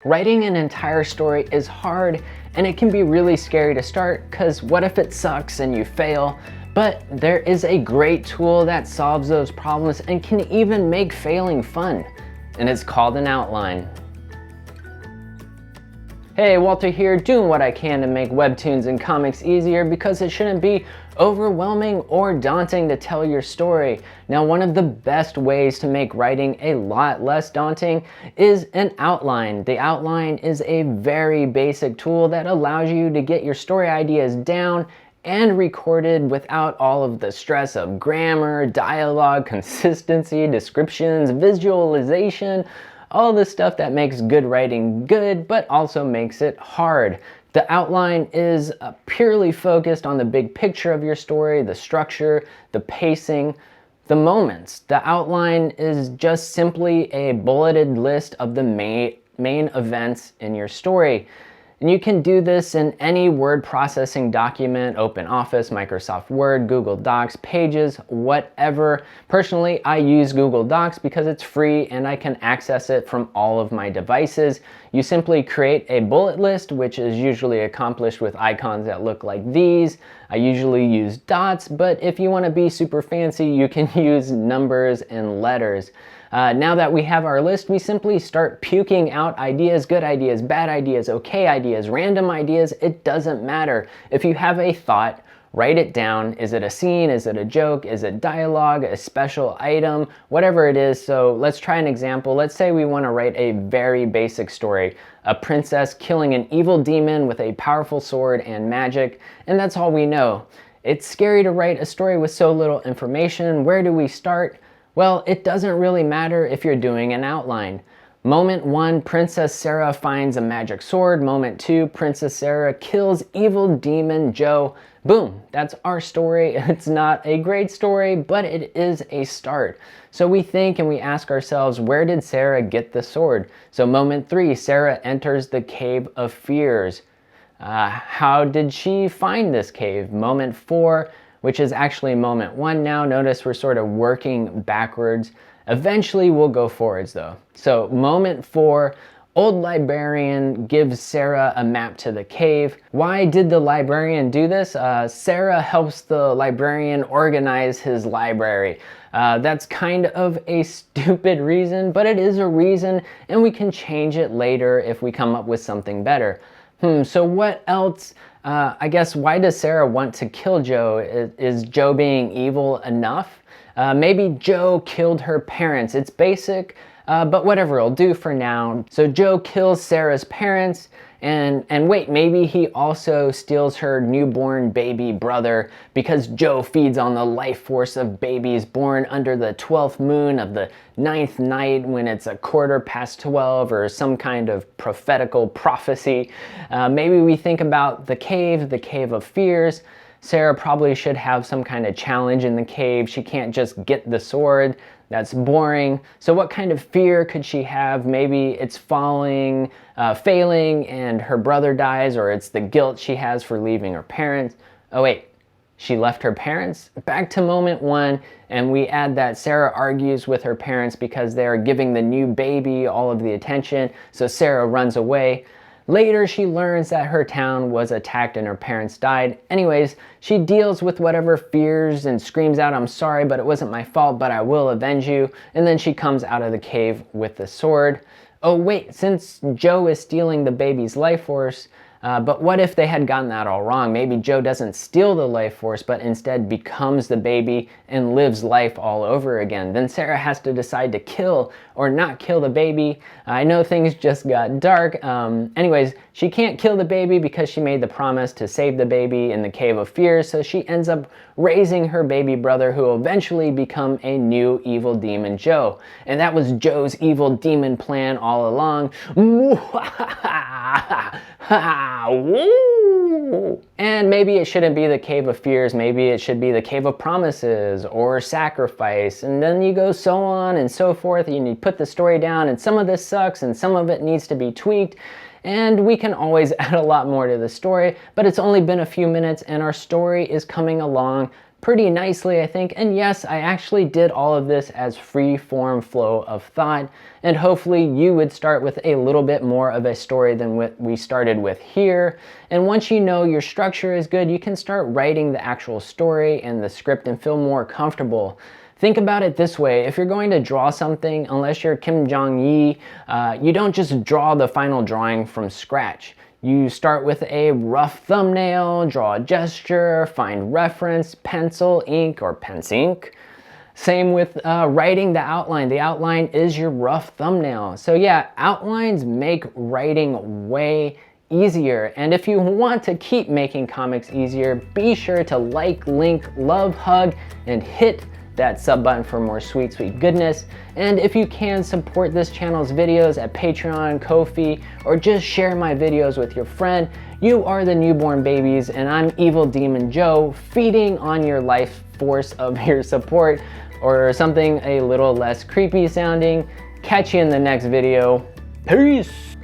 Writing an entire story is hard, and it can be really scary to start because what if it sucks and you fail? But there is a great tool that solves those problems and can even make failing fun, and it's called an outline. Hey, Walter here, doing what I can to make webtoons and comics easier because it shouldn't be overwhelming or daunting to tell your story. Now, one of the best ways to make writing a lot less daunting is an outline. The outline is a very basic tool that allows you to get your story ideas down and recorded without all of the stress of grammar, dialogue, consistency, descriptions, visualization, all the stuff that makes good writing good, but also makes it hard. The outline is purely focused on the big picture of your story, the structure, the pacing, the moments. The outline is just simply a bulleted list of the main events in your story. And you can do this in any word processing document, OpenOffice, Microsoft Word, Google Docs, Pages, whatever. Personally, I use Google Docs because it's free and I can access it from all of my devices. You simply create a bullet list, which is usually accomplished with icons that look like these. I usually use dots, but if you want to be super fancy, you can use numbers and letters. Now that we have our list, we simply start puking out ideas, good ideas, bad ideas, okay ideas, random ideas. It doesn't matter. If you have a thought, write it down. Is it a scene? Is it a joke? Is it dialogue? A special item? Whatever it is. So let's try an example. Let's say we want to write a very basic story. A princess killing an evil demon with a powerful sword and magic, and that's all we know. It's scary to write a story with so little information. Where do we start? Well, it doesn't really matter if you're doing an outline. Moment 1, Princess Sarah finds a magic sword. Moment 2, Princess Sarah kills evil demon Joe. Boom, that's our story. It's not a great story, but it is a start. So we think and we ask ourselves, where did Sarah get the sword? So moment 3, Sarah enters the Cave of Fears. How did she find this cave? Moment 4, which is actually moment 1 now. Notice we're sort of working backwards. Eventually we'll go forwards though. So moment 4, old librarian gives Sarah a map to the cave. Why did the librarian do this? Sarah helps the librarian organize his library. That's kind of a stupid reason, but it is a reason, and we can change it later if we come up with something better. So what else? I guess, why does Sarah want to kill Joe? Is Joe being evil enough? Maybe Joe killed her parents. It's basic, but whatever, it'll do for now. So Joe kills Sarah's parents, and wait, maybe he also steals her newborn baby brother because Joe feeds on the life force of babies born under the 12th moon of the 9th night when it's 12:15 or some kind of prophetical prophecy. Maybe we think about the Cave of Fears. Sarah probably should have some kind of challenge in the cave. She can't just get the sword. That's boring. So what kind of fear could she have? Maybe it's failing, and her brother dies, or it's the guilt she has for leaving her parents. Oh wait, she left her parents? Back to moment 1, and we add that Sarah argues with her parents because they are giving the new baby all of the attention, so Sarah runs away. Later, she learns that her town was attacked and her parents died. Anyways, she deals with whatever fears and screams out, "I'm sorry, but it wasn't my fault, but I will avenge you." And then she comes out of the cave with the sword. Oh wait, since Joe is stealing the baby's life force, but what if they had gotten that all wrong? Maybe Joe doesn't steal the life force, but instead becomes the baby and lives life all over again. Then Sarah has to decide to kill or not kill the baby. I know things just got dark. Anyways, she can't kill the baby because she made the promise to save the baby in the Cave of Fears, so she ends up raising her baby brother, who will eventually become a new evil demon Joe. And that was Joe's evil demon plan all along. And maybe it shouldn't be the Cave of Fears, maybe it should be the Cave of Promises or Sacrifice, and then you go so on and so forth, and you put the story down, and some of this sucks and some of it needs to be tweaked, and we can always add a lot more to the story, but it's only been a few minutes and our story is coming along pretty nicely, I think. And yes, I actually did all of this as free form flow of thought, and hopefully you would start with a little bit more of a story than what we started with here. And once you know your structure is good, you can start writing the actual story and the script and feel more comfortable. Think about it this way: if you're going to draw something, unless you're Kim Jong-yi, you don't just draw the final drawing from scratch. You start with a rough thumbnail, draw a gesture, find reference, pencil, ink, or pens ink. Same with writing the outline. The outline is your rough thumbnail. So yeah, outlines make writing way easier. And if you want to keep making comics easier, be sure to like, link, love, hug, and hit that sub button for more sweet goodness. And if you can, support this channel's videos at Patreon, Ko-fi, or just share my videos with your friend. You are the newborn babies, and I'm Evil Demon Joe, feeding on your life force of your support, or something a little less creepy sounding. Catch you in the next video. Peace!